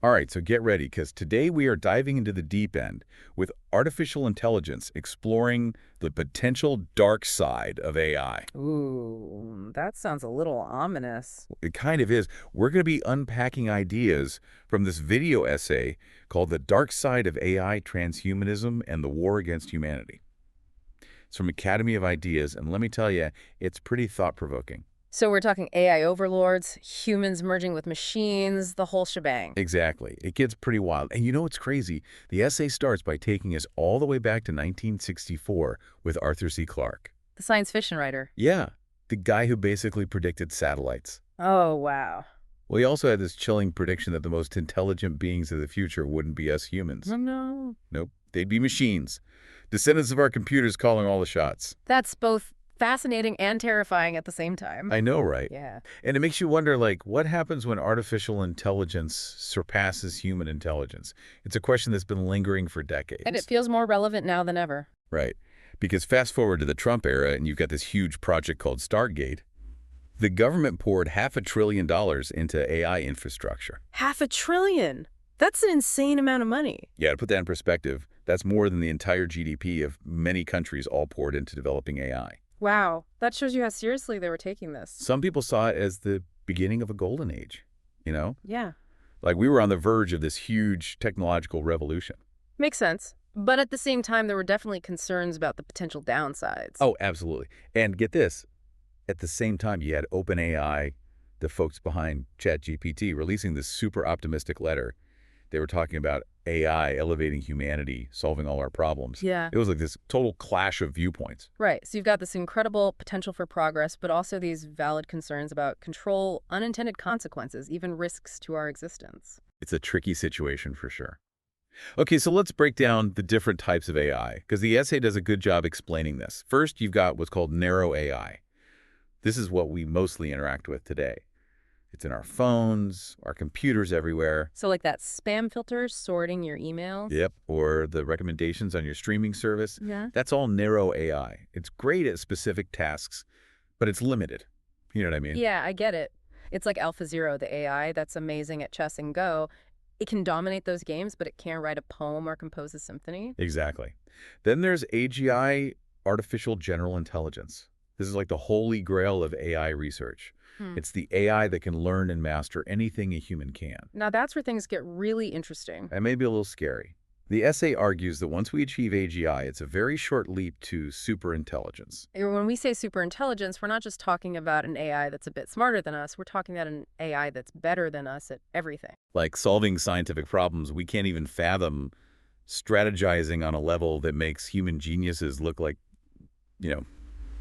All right, so get ready, because today we are diving into the deep end with artificial intelligence, exploring the potential dark side of AI. Ooh, that sounds a little ominous. It kind of is. We're going to be unpacking ideas from this video essay called The Dark Side of AI, Transhumanism, and the War Against Humanity. It's from Academy of Ideas, and let me tell you, it's pretty thought-provoking. So we're talking AI overlords, humans merging with machines, the whole shebang. Exactly. It gets pretty wild. And you know what's crazy? The essay starts by taking us all the way back to 1964 with Arthur C. Clarke. The science fiction writer. Yeah, the guy who basically predicted satellites. Oh, wow. Well, he also had this chilling prediction that the most intelligent beings of the future wouldn't be us humans. Oh, no. Nope, they'd be machines. Descendants of our computers calling all the shots. That's both fascinating and terrifying at the same time. I know, right? Yeah. And it makes you wonder, like, what happens when artificial intelligence surpasses human intelligence? It's a question that's been lingering for decades. And it feels more relevant now than ever. Right. Because fast forward to the Trump era, and you've got this huge project called Stargate. The government poured $500 billion into AI infrastructure. $500 billion. That's an insane amount of money. Yeah, to put that in perspective, that's more than the entire GDP of many countries all poured into developing AI. Wow. That shows you how seriously they were taking this. Some people saw it as the beginning of a golden age, you know? Yeah. Like we were on the verge of this huge technological revolution. Makes sense. But at the same time, there were definitely concerns about the potential downsides. Oh, absolutely. And get this, at the same time, you had OpenAI, the folks behind ChatGPT, releasing this super optimistic letter. They were talking about AI elevating humanity, solving all our problems. Yeah. It was like this total clash of viewpoints. Right. So you've got this incredible potential for progress, but also these valid concerns about control, unintended consequences, even risks to our existence. It's a tricky situation for sure. Okay, so let's break down the different types of AI, because the essay does a good job explaining this. First, you've got what's called narrow AI. This is what we mostly interact with today. It's in our phones, our computers everywhere. So like that spam filter sorting your emails? Yep, or the recommendations on your streaming service. Yeah. That's all narrow AI. It's great at specific tasks, but it's limited. You know what I mean? Yeah, I get it. It's like AlphaZero, the AI that's amazing at chess and Go. It can dominate those games, but it can't write a poem or compose a symphony. Exactly. Then there's AGI, artificial general intelligence. This is like the holy grail of AI research. It's the AI that can learn and master anything a human can. Now that's where things get really interesting. And maybe a little scary. The essay argues that once we achieve AGI, it's a very short leap to superintelligence. When we say superintelligence, we're not just talking about an AI that's a bit smarter than us. We're talking about an AI that's better than us at everything. Like solving scientific problems we can't even fathom, strategizing on a level that makes human geniuses look like,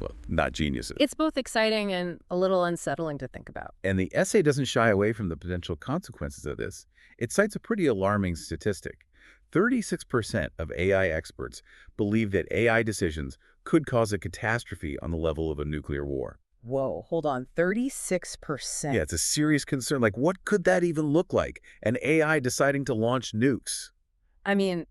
well, not geniuses. It's both exciting and a little unsettling to think about. And the essay doesn't shy away from the potential consequences of this. It cites a pretty alarming statistic. 36% of AI experts believe that AI decisions could cause a catastrophe on the level of a nuclear war. Whoa, hold on, 36%. Yeah, it's a serious concern. Like, what could that even look like? An AI deciding to launch nukes? I mean,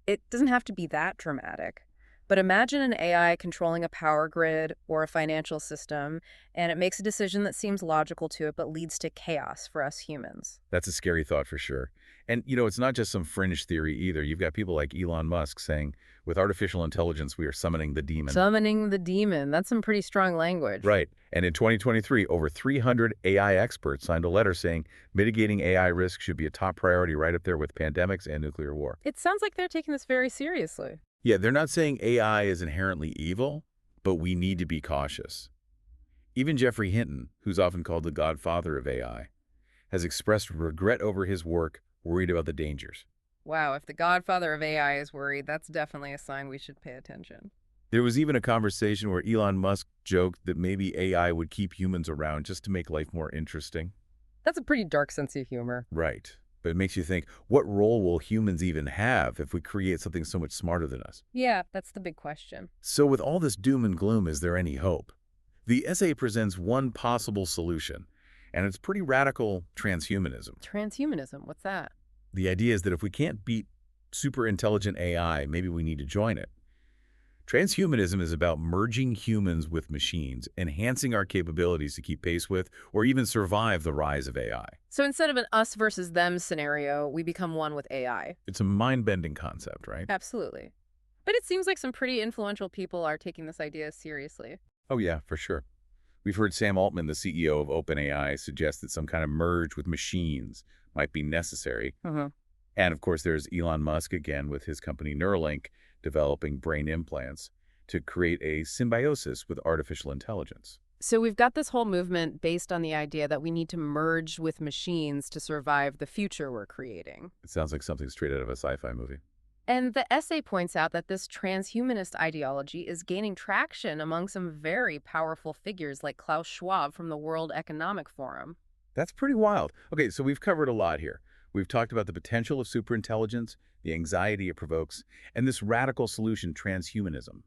it doesn't have to be that dramatic. But imagine an AI controlling a power grid or a financial system, and it makes a decision that seems logical to it but leads to chaos for us humans. That's a scary thought for sure. And, it's not just some fringe theory either. You've got people like Elon Musk saying, with artificial intelligence, we are summoning the demon. Summoning the demon. That's some pretty strong language. Right. And in 2023, over 300 AI experts signed a letter saying mitigating AI risk should be a top priority right up there with pandemics and nuclear war. It sounds like they're taking this very seriously. Yeah, they're not saying AI is inherently evil, but we need to be cautious. Even Jeffrey Hinton, who's often called the godfather of AI, has expressed regret over his work, worried about the dangers. Wow, if the godfather of AI is worried, that's definitely a sign we should pay attention. There was even a conversation where Elon Musk joked that maybe AI would keep humans around just to make life more interesting. That's a pretty dark sense of humor. Right. But it makes you think, what role will humans even have if we create something so much smarter than us? Yeah, that's the big question. So with all this doom and gloom, is there any hope? The essay presents one possible solution, and it's pretty radical transhumanism. Transhumanism, what's that? The idea is that if we can't beat superintelligent AI, maybe we need to join it. Transhumanism is about merging humans with machines, enhancing our capabilities to keep pace with or even survive the rise of AI. So instead of an us versus them scenario, we become one with AI. It's a mind-bending concept, right? Absolutely. But it seems like some pretty influential people are taking this idea seriously. Oh yeah, for sure. We've heard Sam Altman, the CEO of OpenAI, suggest that some kind of merge with machines might be necessary. Uh-huh. And of course, there's Elon Musk again with his company Neuralink developing brain implants to create a symbiosis with artificial intelligence. So we've got this whole movement based on the idea that we need to merge with machines to survive the future we're creating. It sounds like something straight out of a sci-fi movie. And the essay points out that this transhumanist ideology is gaining traction among some very powerful figures like Klaus Schwab from the World Economic Forum. That's pretty wild. Okay, so we've covered a lot here. We've talked about the potential of superintelligence, the anxiety it provokes, and this radical solution, transhumanism.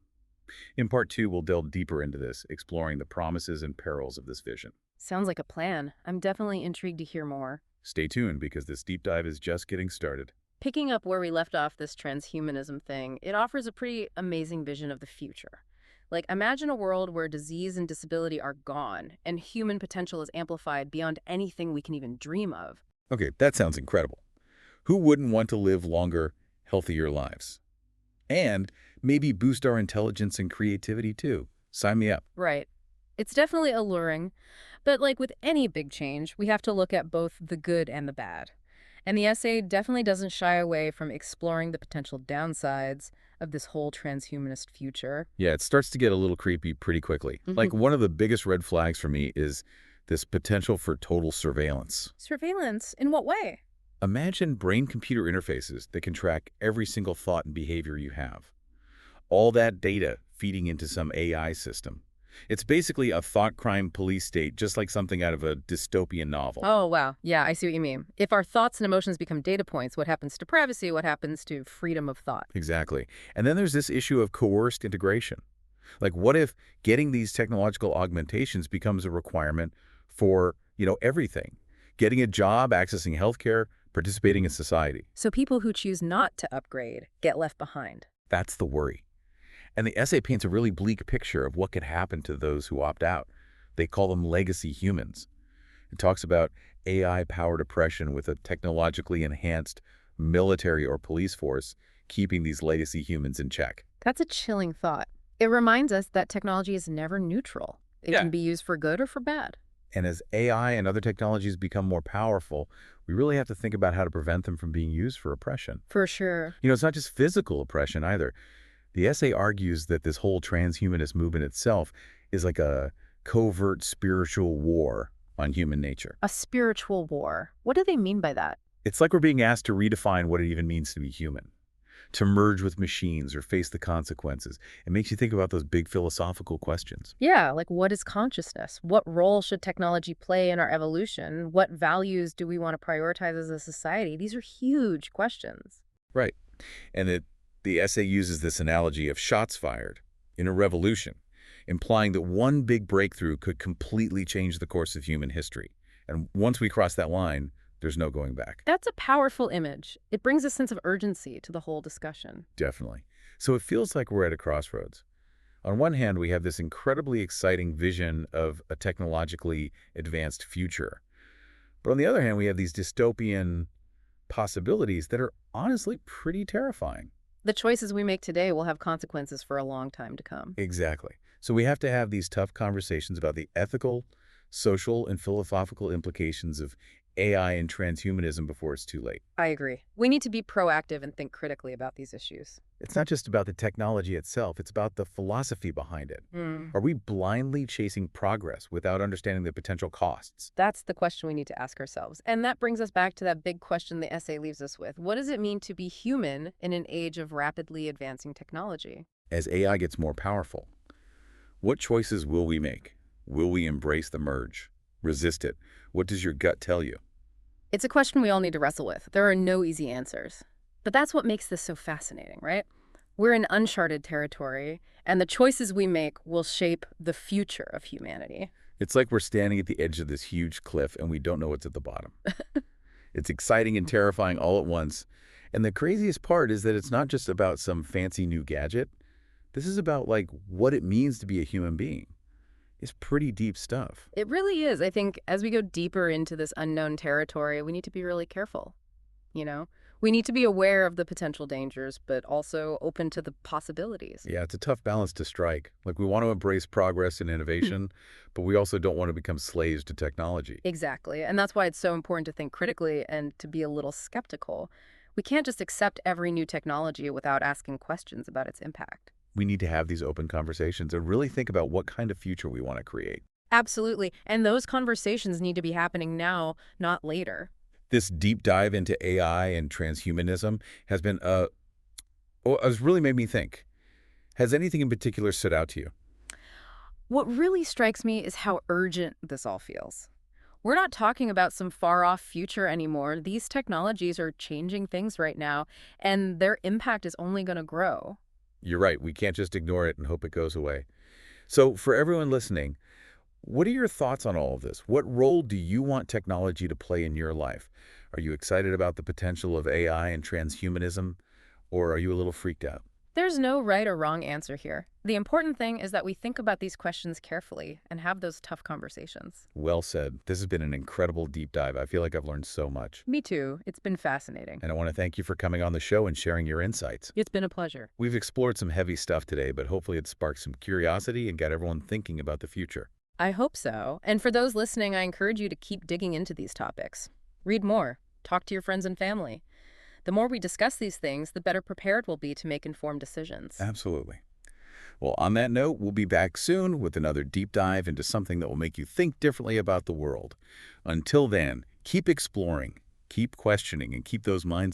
In part 2, we'll delve deeper into this, exploring the promises and perils of this vision. Sounds like a plan. I'm definitely intrigued to hear more. Stay tuned because this deep dive is just getting started. Picking up where we left off this transhumanism thing, it offers a pretty amazing vision of the future. Like, imagine a world where disease and disability are gone, and human potential is amplified beyond anything we can even dream of. Okay, that sounds incredible. Who wouldn't want to live longer, healthier lives? And maybe boost our intelligence and creativity too. Sign me up. Right. It's definitely alluring, but like with any big change, we have to look at both the good and the bad. And the essay definitely doesn't shy away from exploring the potential downsides of this whole transhumanist future. Yeah, it starts to get a little creepy pretty quickly. Like one of the biggest red flags for me is this potential for total surveillance. Surveillance? In what way? Imagine brain-computer interfaces that can track every single thought and behavior you have. All that data feeding into some AI system. It's basically a thought crime police state, just like something out of a dystopian novel. Oh, wow. Yeah, I see what you mean. If our thoughts and emotions become data points, what happens to privacy? What happens to freedom of thought? Exactly. And then there's this issue of coerced integration. Like, what if getting these technological augmentations becomes a requirement for, everything? Getting a job, accessing healthcare, participating in society. So people who choose not to upgrade get left behind. That's the worry. And the essay paints a really bleak picture of what could happen to those who opt out. They call them legacy humans. It talks about AI-powered oppression with a technologically enhanced military or police force keeping these legacy humans in check. That's a chilling thought. It reminds us that technology is never neutral. It can be used for good or for bad. And as AI and other technologies become more powerful, we really have to think about how to prevent them from being used for oppression. For sure. It's not just physical oppression either. The essay argues that this whole transhumanist movement itself is like a covert spiritual war on human nature. A spiritual war. What do they mean by that? It's like we're being asked to redefine what it even means to be human, to merge with machines or face the consequences. It makes you think about those big philosophical questions. Yeah, like what is consciousness? What role should technology play in our evolution? What values do we want to prioritize as a society? These are huge questions. Right. And the essay uses this analogy of shots fired in a revolution, implying that one big breakthrough could completely change the course of human history. And once we cross that line, there's no going back. That's a powerful image. It brings a sense of urgency to the whole discussion. Definitely. So it feels like we're at a crossroads. On one hand, we have this incredibly exciting vision of a technologically advanced future. But on the other hand, we have these dystopian possibilities that are honestly pretty terrifying. The choices we make today will have consequences for a long time to come. Exactly. So we have to have these tough conversations about the ethical, social, and philosophical implications of AI and transhumanism before it's too late. I agree. We need to be proactive and think critically about these issues. It's not just about the technology itself, it's about the philosophy behind it. Are we blindly chasing progress without understanding the potential costs? That's the question we need to ask ourselves. And that brings us back to that big question the essay leaves us with. What does it mean to be human in an age of rapidly advancing technology? As AI gets more powerful, what choices will we make? Will we embrace the merge? Resist it? What does your gut tell you? It's a question we all need to wrestle with. There are no easy answers. But that's what makes this so fascinating, right? We're in uncharted territory, and the choices we make will shape the future of humanity. It's like we're standing at the edge of this huge cliff and we don't know what's at the bottom. It's exciting and terrifying all at once. And the craziest part is that it's not just about some fancy new gadget. This is about, like, what it means to be a human being. It's pretty deep stuff. It really is. I think as we go deeper into this unknown territory, we need to be really careful, you know? We need to be aware of the potential dangers, but also open to the possibilities. Yeah, it's a tough balance to strike. Like, we want to embrace progress and innovation, but we also don't want to become slaves to technology. Exactly. And that's why it's so important to think critically and to be a little skeptical. We can't just accept every new technology without asking questions about its impact. We need to have these open conversations and really think about what kind of future we want to create. Absolutely. And those conversations need to be happening now, not later. This deep dive into AI and transhumanism has been, has really made me think. Has anything in particular stood out to you? What really strikes me is how urgent this all feels. We're not talking about some far-off future anymore. These technologies are changing things right now, and their impact is only going to grow. You're right. We can't just ignore it and hope it goes away. So for everyone listening, what are your thoughts on all of this? What role do you want technology to play in your life? Are you excited about the potential of AI and transhumanism, or are you a little freaked out? There's no right or wrong answer here. The important thing is that we think about these questions carefully and have those tough conversations. Well said. This has been an incredible deep dive. I feel like I've learned so much. Me too. It's been fascinating. And I want to thank you for coming on the show and sharing your insights. It's been a pleasure. We've explored some heavy stuff today, but hopefully it sparked some curiosity and got everyone thinking about the future. I hope so. And for those listening, I encourage you to keep digging into these topics. Read more. Talk to your friends and family. The more we discuss these things, the better prepared we'll be to make informed decisions. Absolutely. Well, on that note, we'll be back soon with another deep dive into something that will make you think differently about the world. Until then, keep exploring, keep questioning, and keep those minds